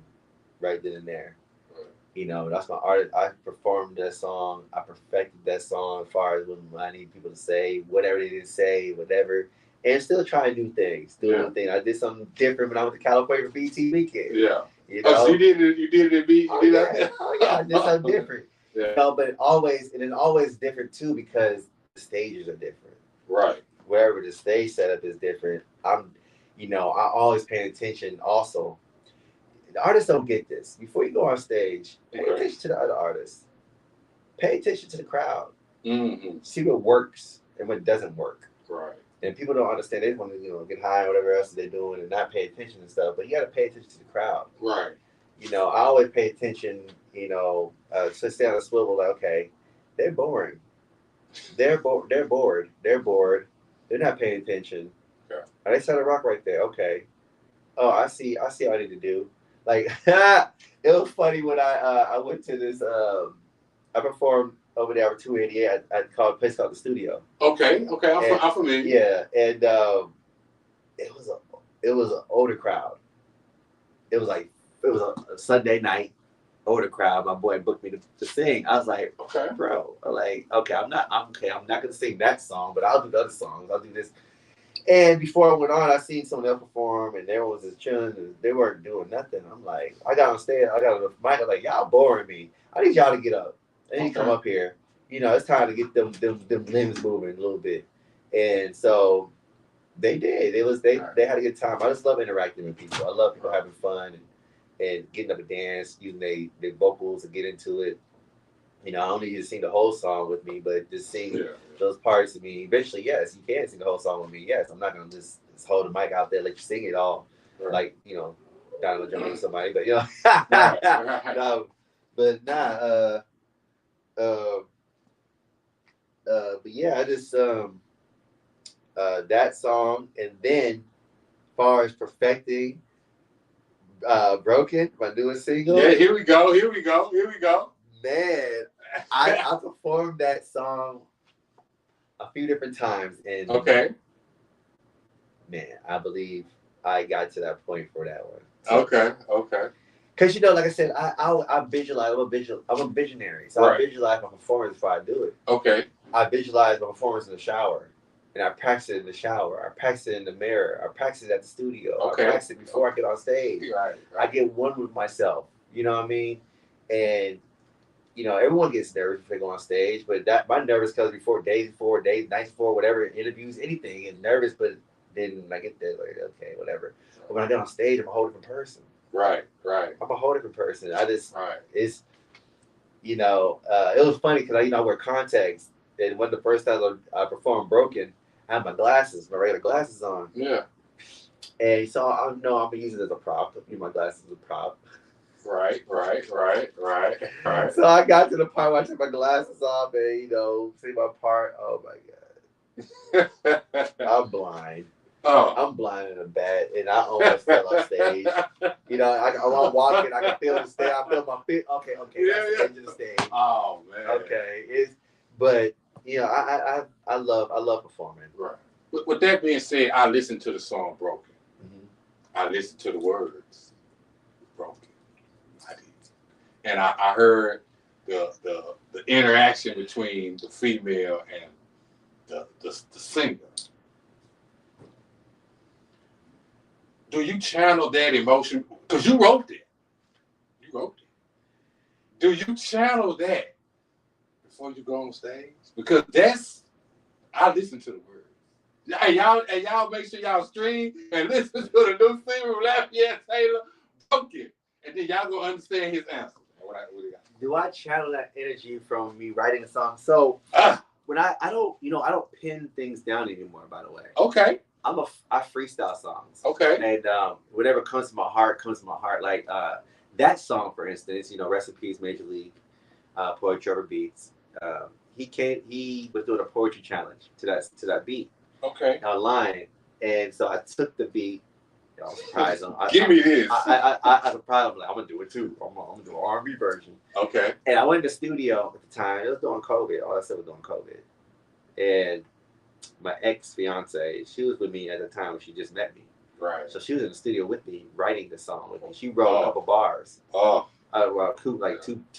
Speaker 2: right then and there. Right. You know, that's my art. I performed that song. I perfected that song as far as when I need people to say whatever they need to say, whatever, and still trying new things. Doing things. I did something different when I went to California for BT weekend.
Speaker 1: Yeah.
Speaker 2: You know?
Speaker 1: So you did it at BT.
Speaker 2: Oh yeah, I did something different. Yeah. You know, but always different too because the stages are different.
Speaker 1: Right.
Speaker 2: Wherever the stage setup is different, I always paying attention. Also, the artists don't get this. Before you go on stage, pay attention to the other artists. Pay attention to the crowd.
Speaker 1: Mm-hmm.
Speaker 2: See what works and what doesn't work.
Speaker 1: Right.
Speaker 2: And people don't understand. They just want to, get high or whatever else they're doing and not pay attention and stuff. But you got to pay attention to the crowd.
Speaker 1: Right.
Speaker 2: You know, I always pay attention. So stay on a swivel. Like, okay, they're boring. They're bored. They're not paying attention.
Speaker 1: Yeah.
Speaker 2: Are they trying to rock right there? Okay. Oh, I see what I need to do. Like, it was funny when I went to this. I performed over there over 288. I called a place called the Studio.
Speaker 1: Okay, I'm familiar.
Speaker 2: Yeah, and it was an older crowd. It was a Sunday night older crowd. My boy booked me to sing. I was like,
Speaker 1: okay,
Speaker 2: bro, I'm not gonna sing that song, but I'll do the other songs. I'll do this. And before I went on, I seen someone else perform, and everyone was just chilling. And they weren't doing nothing. I'm like, I got on stage. I got on the mic. I'm like, y'all boring me. I need y'all to get up. I need to come up here. It's time to get them limbs moving a little bit. And so they did. They had a good time. I just love interacting with people. I love people having fun and getting up and dance, using their vocals to get into it. I don't need you to sing the whole song with me, but just sing those parts of me. Eventually, yes, you can sing the whole song with me. Yes, I'm not gonna just hold the mic out there, let you sing it all, like Donald Jones or somebody. But no, but nah. But yeah, I just that song, and then as far as perfecting Broken, my newest single.
Speaker 1: Yeah, here we go.
Speaker 2: Man, I performed that song a few different times, and man, I believe I got to that point for that one. So,
Speaker 1: Okay.
Speaker 2: Because like I said, I visualize. I'm a visionary, so I visualize my performance before I do it.
Speaker 1: Okay.
Speaker 2: I visualize my performance in the shower, and I practice it in the shower. I practice it in the mirror. I practice it at the studio. I practice it before I get on stage.
Speaker 1: Right.
Speaker 2: I get one with myself. You know what I mean? And everyone gets nervous if they go on stage, but my nervous comes nights before, whatever, interviews, anything, get nervous, but then when I get there, like, okay, whatever. But when I get on stage, I'm a whole different person.
Speaker 1: Right.
Speaker 2: I'm a whole different person. It's, it was funny because I wear contacts, and one of the first times I performed Broken, I had my regular glasses on.
Speaker 1: Yeah.
Speaker 2: And so I know I'm using it as a prop. My glasses as a prop.
Speaker 1: Right.
Speaker 2: So I got to the part where I took my glasses off and, see my part. Oh my God. I'm blind.
Speaker 1: Oh.
Speaker 2: I'm blind in the bed, and I almost fell off stage. I'm walking, I can feel the stage. I feel my feet. Okay, that's the edge of the stage.
Speaker 1: Oh man.
Speaker 2: Okay, I love performing.
Speaker 1: Right. With that being said, I listened to the song Broken.
Speaker 2: Mm-hmm.
Speaker 1: I listened to the words Broken. I did, and I heard the interaction between the female and the singer. Do you channel that emotion? Because you wrote it. Do you channel that before you go on stage? Because I listen to the words. Hey, y'all make sure y'all stream and listen to the new single from Lafayette Taylor, Broken. And then y'all gonna understand his answer. What
Speaker 2: do I channel that energy from me writing a song? So when I don't pin things down anymore, by the way.
Speaker 1: Okay.
Speaker 2: I freestyle songs.
Speaker 1: Okay.
Speaker 2: And whatever comes to my heart comes to my heart. Like that song, for instance, Rest in Peace, Major League, Poetry Over Beats. He was doing a poetry challenge to that beat.
Speaker 1: Okay.
Speaker 2: Online, and so I took the beat. I was surprised.
Speaker 1: Give me this.
Speaker 2: I surprised him. Like, I'm gonna do it too. I'm gonna do an R&B version.
Speaker 1: Okay.
Speaker 2: And I went to the studio at the time. It was during COVID. All that stuff was during COVID. And my ex-fiance, she was with me at the time when she just met me.
Speaker 1: Right.
Speaker 2: So she was in the studio with me, writing the song with me. She wrote a couple bars. Two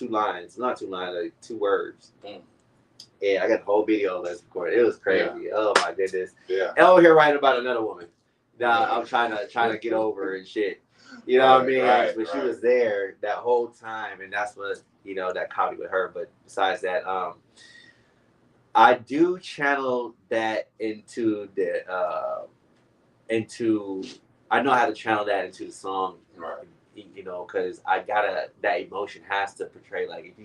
Speaker 2: lines, not 2 lines, like 2 words. And I got the whole video that's recorded. It was crazy. Yeah. Oh my goodness.
Speaker 1: Yeah.
Speaker 2: And over here writing about another woman. Now I'm trying to get over and shit. You know what I mean? But she was there that whole time, and that's what that caught me with her. But besides that, I do channel that into I know how to channel that into the song.
Speaker 1: Right.
Speaker 2: Because that emotion has to portray, like,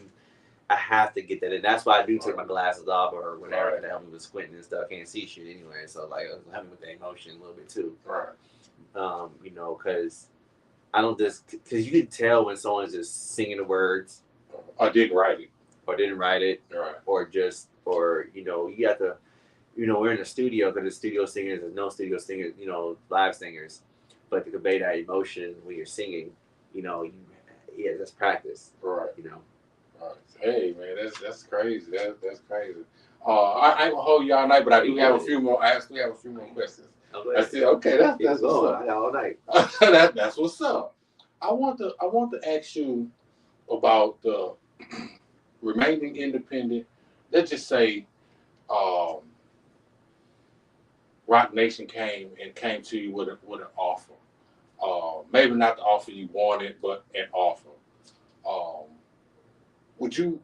Speaker 2: I have to get that in. That's why I do take my glasses off or whatever to help me with squinting and stuff. I can't see shit anyway. So, like, I'm helping with the emotion a little bit too.
Speaker 1: Right.
Speaker 2: Because I don't because you can tell when someone's just singing the words.
Speaker 1: Or didn't write it.
Speaker 2: Right. Or you have to, we're in the studio, because the studio singers, there's no studio singers, live singers. But to convey that emotion when you're singing, that's practice.
Speaker 1: Right. Hey man, that's crazy. That's crazy. I ain't gonna hold you all night, but I do have a few more. I still have a few more questions. I said, okay, that's what's up.
Speaker 2: I got all night.
Speaker 1: That's what's up. I want to ask you about the remaining independent. Let's just say, um, Rock Nation came to you with an offer. Maybe not the offer you wanted, but an offer. Um, would you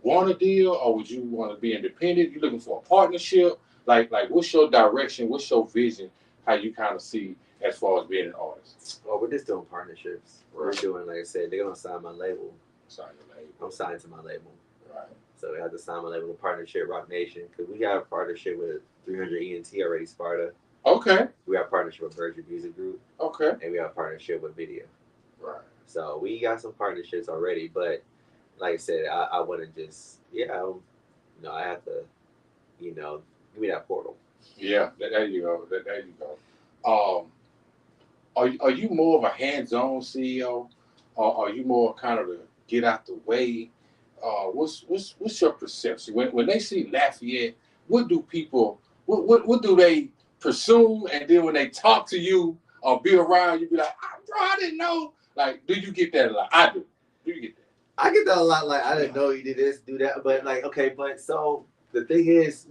Speaker 1: want a deal, or would you want to be independent? You looking for a partnership? Like what's your direction? What's your vision? How you kind of see as far as being an artist?
Speaker 2: Well, we're just doing partnerships.
Speaker 1: Right.
Speaker 2: We're doing, like I said, they're gonna sign my label.
Speaker 1: Sign the label.
Speaker 2: I'm signed to my label.
Speaker 1: Right.
Speaker 2: So we have to sign my label, a partnership, Rock Nation, because we got a partnership with 300 ENT already, Sparta.
Speaker 1: Okay.
Speaker 2: We have a partnership with Virgin Music Group.
Speaker 1: Okay.
Speaker 2: And we have a partnership with Video.
Speaker 1: Right.
Speaker 2: So we got some partnerships already, but like I said, I wouldn't just, I have to, give me that portal.
Speaker 1: Yeah, there you go. There you go. Are you more of a hands-on CEO, or are you more kind of a get out the way? What's your perception when they see Lafayette? What do people what do they presume? And then when they talk to you or be around you, be like, bro, I didn't know. Like, do you get that a lot? I do. Do you get that?
Speaker 2: I get that a lot. Like, I didn't know you did this, do that. But like, okay, but so the thing is,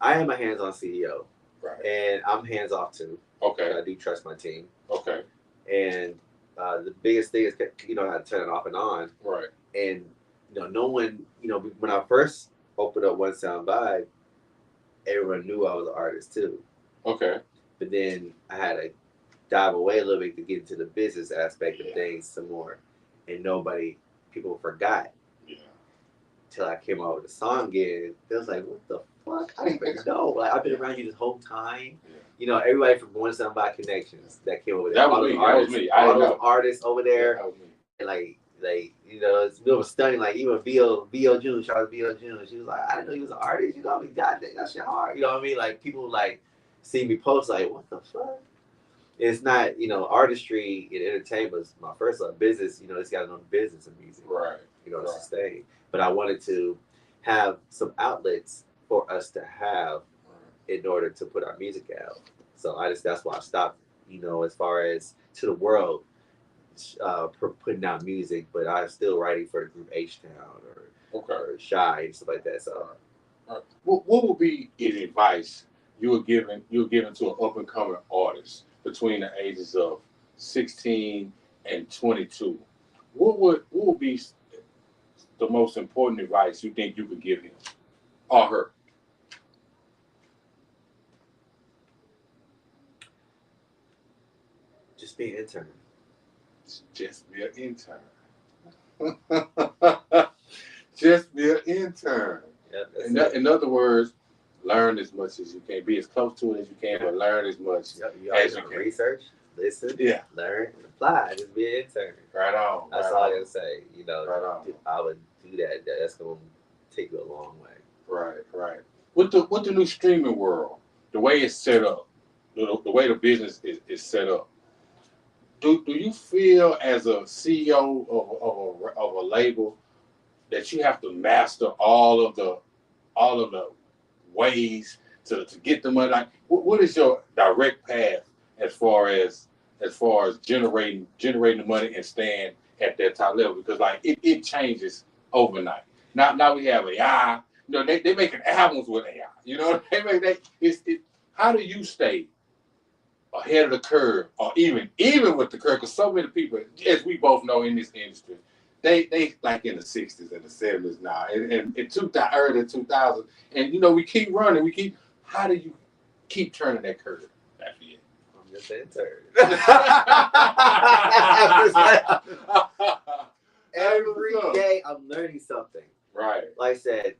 Speaker 2: I am a hands-on CEO,
Speaker 1: right? And
Speaker 2: I'm hands-off too.
Speaker 1: Okay.
Speaker 2: I do trust my team.
Speaker 1: Okay.
Speaker 2: And the biggest thing is, how to turn it off and on.
Speaker 1: Right.
Speaker 2: And no one, when I first opened up One Sound Vibe, everyone knew I was an artist too.
Speaker 1: Okay.
Speaker 2: But then I had to dive away a little bit to get into the business aspect of things some more, and people forgot. Yeah. Till I came out with a song again, it was like, what the fuck? I didn't even know. Like, I've been around you this whole time. Yeah. Everybody from One Sound Vibe Connections that came over there.
Speaker 1: That was me. I
Speaker 2: all
Speaker 1: those
Speaker 2: know. Artists over there.
Speaker 1: That was me.
Speaker 2: And it's a little stunning. Like, even V.O. June, shout out to V.O. June. She was like, I didn't know you was an artist. God, that shit hard. You know what I mean? Like, people see me post like, what the fuck? It's not, artistry and entertainment was my first love. Business, it's got to know the business of music. Right. To sustain. But I wanted to have some outlets for us to have in order to put our music out. So that's why I stopped, as far as to the world, putting out music, but I'm still writing for the group H-Town or Shy and stuff like that. So,
Speaker 1: what would be an advice you were giving to an up and coming artist between the ages of 16 and 22? What would be the most important advice you think you could give him or her?
Speaker 2: Just be an intern.
Speaker 1: Just be an intern. Just be an intern. Yeah, in other words, learn as much as you can. Be as close to it as you can, but learn as much as you can.
Speaker 2: Research, listen, learn, and apply. Just be an intern.
Speaker 1: Right on.
Speaker 2: That's all I gotta say.
Speaker 1: Right on.
Speaker 2: I would do that. That's gonna take you a long way.
Speaker 1: Right. With the new streaming world, the way it's set up, the way the business is set up, do you feel as a CEO of a label that you have to master all of the ways to get the money? Like, what is your direct path as far as generating the money and staying at that top level? Because it changes overnight. Now we have AI. They making albums with AI. How do you stay ahead of the curve, or even with the curve? Because so many people, as we both know in this industry, they like in the 60s and the 70s now, and in early 2000s, and we keep running. How do you keep turning that curve?
Speaker 2: I'm just an intern. Every day I'm learning something. Right. Like I said,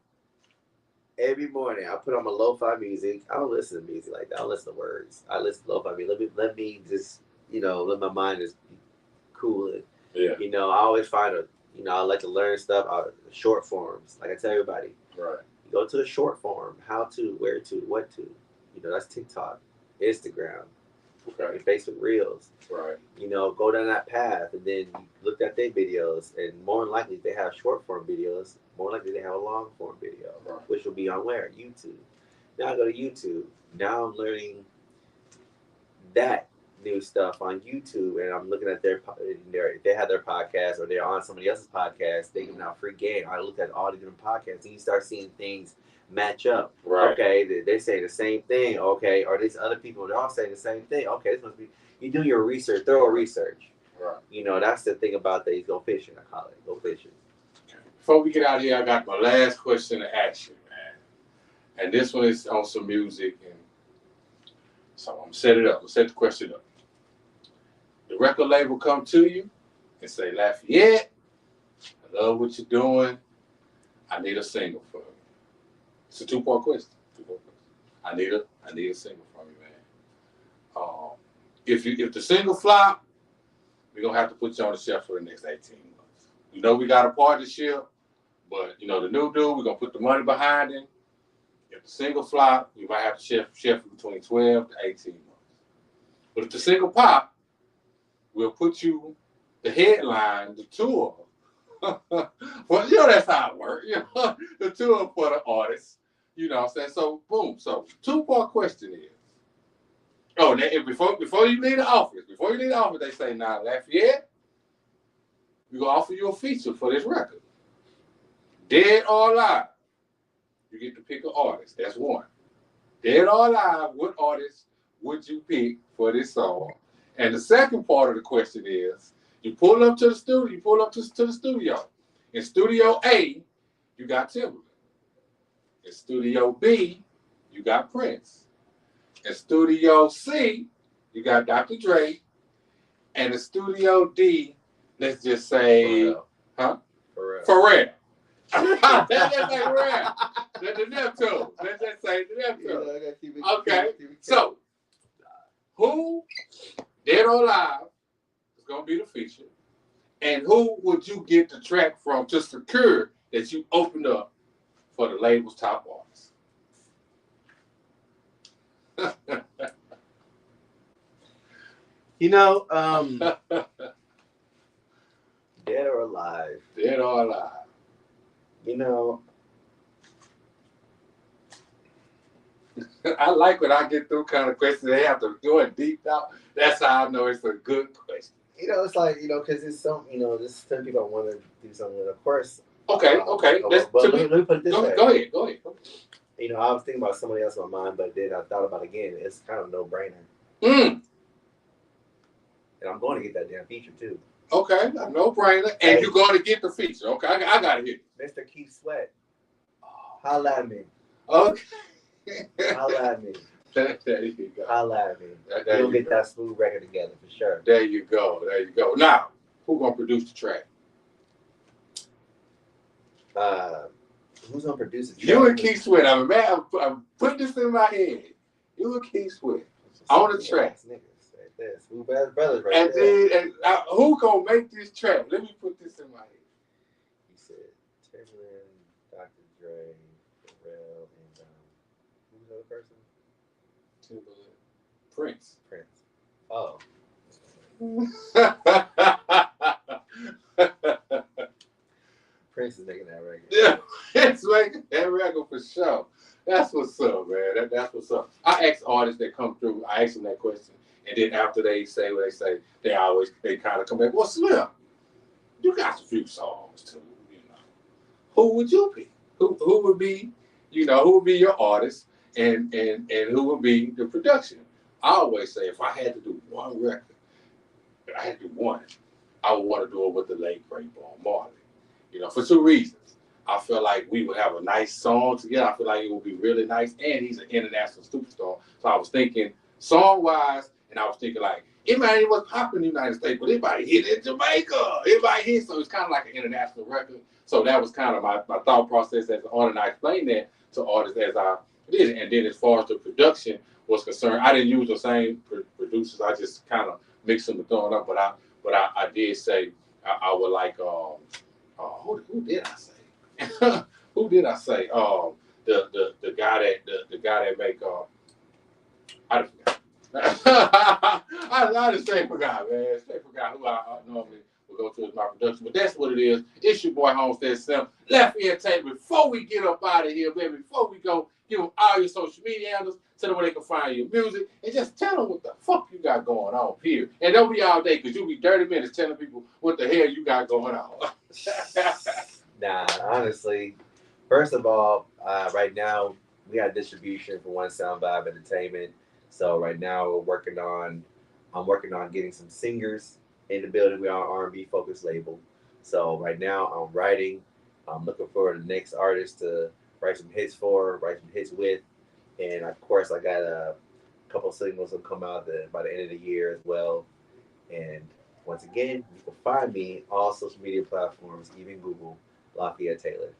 Speaker 2: every morning I put on my lo-fi music. I don't listen to music like that. I don't listen to words. I listen to lo-fi music. Let me just, let my mind just be cool. And, I always find I like to learn stuff out of short forms. Like I tell everybody. Right. You go to the short form. How to, where to, what to. That's TikTok, Instagram, your Facebook Reels.
Speaker 1: Right.
Speaker 2: You know, go down that path, and then you look at their videos, and more than likely, if they have short form videos, more likely they have a long form video, which will be on where? YouTube. Now I go to YouTube. Now I'm learning that new stuff on YouTube, and I'm looking at if they have their podcast or they're on somebody else's podcast, they give out free game. I look at all the different podcasts, and you start seeing things match up.
Speaker 1: Right.
Speaker 2: Okay, they say the same thing. Okay, or these other people, they're all saying the same thing. Okay, this must be. You do your research, thorough research.
Speaker 1: Right.
Speaker 2: You know, that's the thing about that. You go fishing, I call it. Go fishing.
Speaker 1: Before we get out of here, I got my last question to ask you, man. And this one is on some music, and so I'm gonna set it up. I'm gonna set the question up. The record label come to you and say, Lafayette, I love what you're doing. I need a single for you. It's a two-part question. I need a single from you, man. If the single flop, we're gonna have to put you on the shelf for the next 18 months. You know we got a partnership, but you know the new dude, we're gonna put the money behind him. If the single flop, we might have to shelf between 12 to 18 months. But if the single pop, we'll put you the headline, the tour. Well, you know that's how it works. You know, the tour for the artist. You know what I'm saying? So boom. So two-part question is. Oh, and before you leave the office, they say, now, Lafayette, we're going to offer you a feature for this record. Dead or alive, you get to pick an artist. That's one. Dead or alive, what artist would you pick for this song? And the second part of the question is, you pull up to the studio. In Studio A, you got Timberland. In Studio B, you got Prince. In Studio C, you got Dr. Dre. And in Studio D, let's just say, Pharrell. Let's say Pharrell. The Neptune. Let's just say the Neptune. Okay. So, who, dead or alive, is going to be the feature? And who would you get the track from to secure that you opened up for the label's top artists?
Speaker 2: You know, dead or alive.
Speaker 1: Dead or alive.
Speaker 2: You know,
Speaker 1: I like when I get through kind of questions. They have to go in deep out. That's how I know it's a good question.
Speaker 2: You know, it's like, you know, because it's some, you know, there's some people want to do something with, of course.
Speaker 1: Okay.
Speaker 2: But let me put it this way.
Speaker 1: Go ahead.
Speaker 2: You know, I was thinking about somebody else in my mind, but then I thought about it again. It's kind of a no-brainer. And I'm going to get that damn feature, too. Okay, no-brainer. And you're going to get the feature. Okay, I got it here. Mr. Keith Sweat. Holla at me.
Speaker 1: Okay.
Speaker 2: Holla at me.
Speaker 1: There you go.
Speaker 2: Holla at me. You'll get that smooth record together for sure.
Speaker 1: There you go. Now, who's going to produce the track?
Speaker 2: Who's going to produce the track?
Speaker 1: You and Keith Sweat. I mean, man, I'm putting this in my head. You and Keith Sweat on the track.
Speaker 2: This. We brothers right
Speaker 1: and
Speaker 2: there.
Speaker 1: Then, who gonna make this track? Let me put this in my head.
Speaker 2: You said Timberland, Dr. Dre, Pharrell, and who's the other person?
Speaker 1: Timberland, Prince.
Speaker 2: Oh. Prince is making that record.
Speaker 1: Yeah, it's making that record for sure. That's what's up, man. That's what's up. I ask artists that come through. I ask them that question. And then after they say what they say, they kind of come back. Well, Slim, you got a few songs too, you know. Who would you be? Who would be, you know, who would be your artist and who would be the production? I always say if I had to do one record, if I had to do one, I would want to do it with the late great Bob Marley. You know, for two reasons. I feel like we would have a nice song together. I feel like it would be really nice, and he's an international superstar. So I was thinking song-wise. And I was thinking, like, it might even was popular in the United States, but it might hit in Jamaica. It might hit, so it's kind of like an international record. So that was kind of my thought process as an artist, and I explained that to artists as I did. And then as far as the production was concerned, I didn't use the same producers. I just kind of mixed them and throw it up. But I did say I would like, who did I say? Who did I say? The guy that make, I forgot. I just straight forgot, man. Straight forgot who I normally would go to as my production. But that's what it is. It's your boy Homestead Slim. Lafayette Taylor. Before we get up out of here, baby, before we go, give them all your social media handles. Tell them where they can find your music. And just tell them what the fuck you got going on here. And don't be all day, because you'll be 30 minutes telling people what the hell you got going on.
Speaker 2: Nah, honestly, first of all, right now, we have distribution for One Sound Vibe Entertainment. So right now I'm working on getting some singers in the building. We are an R&B focused label. So right now I'm writing. I'm looking for the next artist to write some hits with. And of course I got a couple singles will come out by the end of the year as well. And once again, you can find me on all social media platforms, even Google, Lafayette Taylor.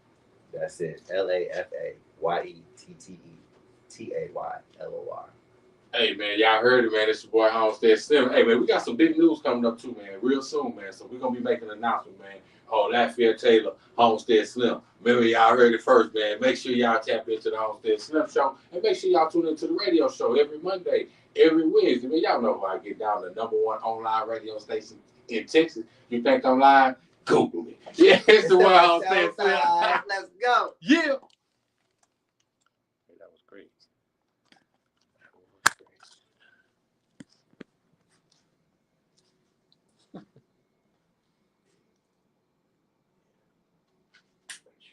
Speaker 2: That's it. LAFAYETTETAYLOR.
Speaker 1: Hey, man, y'all heard it, man. It's your boy Homestead Slim. Hey, man, we got some big news coming up, too, man, real soon, man. So we're going to be making an announcement, man. Oh, Lafayette Taylor, Homestead Slim. Remember, y'all heard it first, man. Make sure y'all tap into the Homestead Slim show. And make sure y'all tune into the radio show every Monday, every Wednesday. Man, y'all know how I get down, the #1 online radio station in Texas. You think I'm lying? Google me. Yeah, it's the boy Homestead Slim.